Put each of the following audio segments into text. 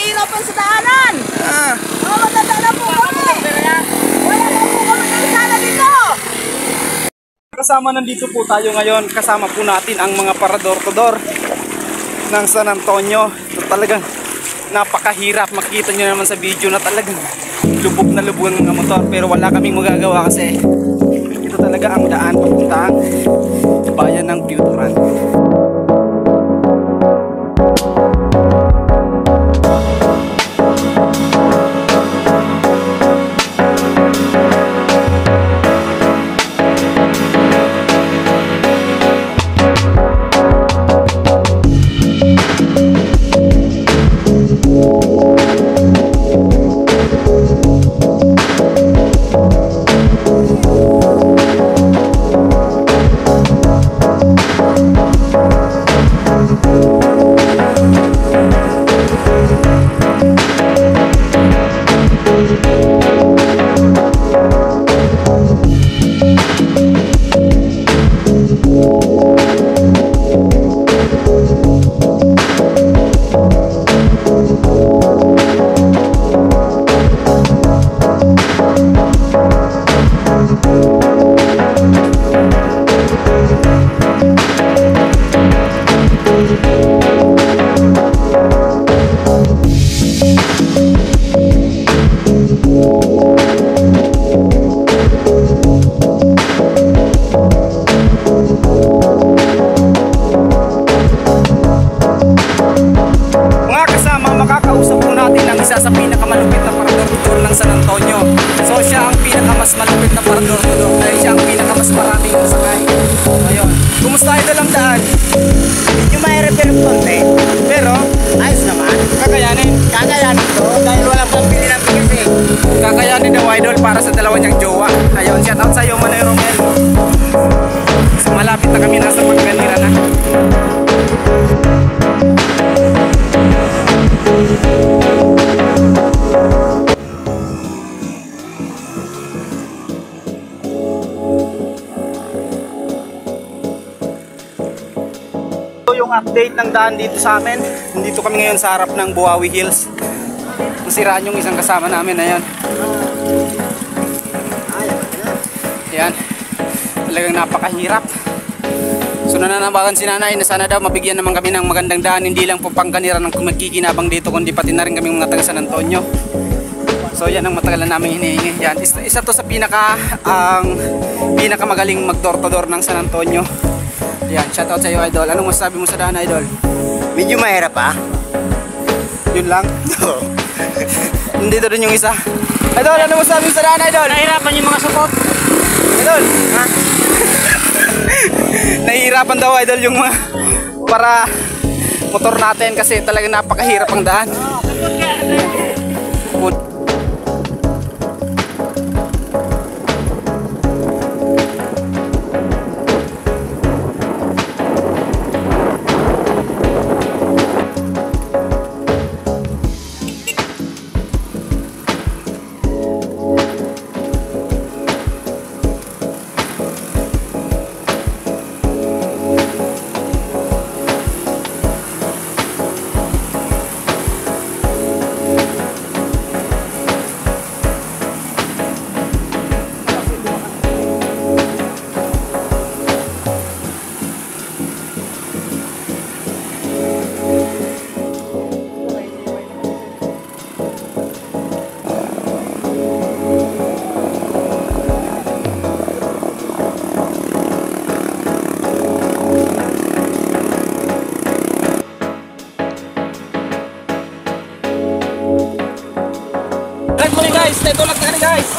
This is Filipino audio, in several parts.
nahihirapan sa daanan. Maganda na po kami. Wala na po kami ng sana dito. Kasama nandito po tayo ngayon. Kasama po natin ang mga parador-todor ng San Antonio. Talagang napakahirap. Makikita nyo naman sa video na talagang lubog na lubog ang mga motor. Pero wala kaming magagawa kasi ito talaga ang daan papuntang bayan ng Piuturan. Sa pinakamalupit na parador-todor ng San Antonio. So siya ang pinakamas malupit na parador-todor dahil siya ang pinakamas maraming masakay. Ayun. Kumusta ito lang daan? Yung mahirap pero konti. Pero ayos naman. Kakayanin. Kakayanin to dahil wala pang pili ng bigas eh. Kakayanin daw idol para sa dalawa niyang jowa. Ayun, shout out sa iyo Manoy Romel. So, malapit na kami nasa pagkanira na. Yung update ng daan dito sa amin. Nandito kami ngayon sa harap ng Buawi Hills. Nasiraan yung isang kasama namin. Ayan. Ayan. Talagang napakahirap. So nananabagan si nanay na sana daw mabigyan naman kami ng magandang daan. Hindi lang po pangkanira ng magkikinabang dito, kundi pati na rin kami mga taga San Antonio. So yan ang matagalan namin hinihingi. Yan. Isa to sa pinakamagaling mag-door-to-door ng San Antonio. Yan, shoutout sa iyo idol. Anong masasabi mo sa daan idol? Medyo mahirap ah. Yun lang? Nandito rin yung isa. Idol, anong masasabi mo sa daan idol? Nahirapan yung mga support. Idol, ha? Nahihirapan daw idol yung mga para motor natin kasi talagang napakahirap ang daan. Guys, tulak na kani guys.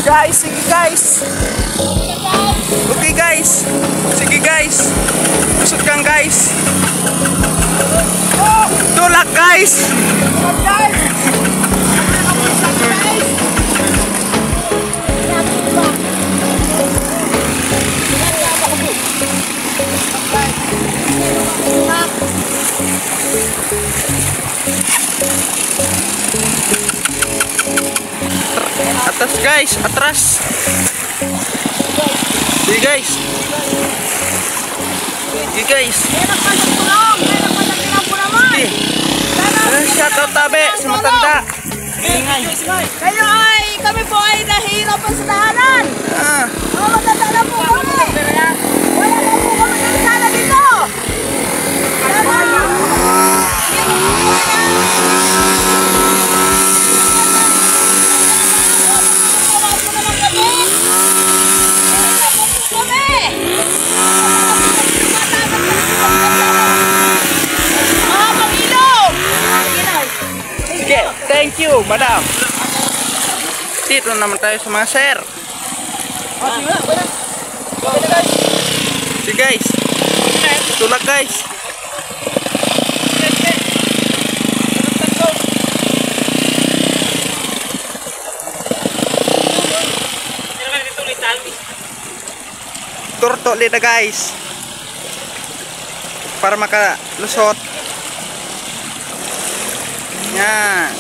Guys, sige guys. Okay guys. Sige guys. Kusot kang guys. Tulak guys. Atas guys, atras. Sige guys. Sige guys. May nagpasagpulong. May nagpasagpulong po naman. Shout out tabi sa matanda. Ingay. Kayo ay, kami po ay nahihirapan sa tahanan. Matanda na po kami. Wala na po kami ng sana dito. Sige, thank you, madam. Dito naman tayo sa mga sir. Sige guys. Tulak guys. Turto lida guys. Para makalusot. Yan.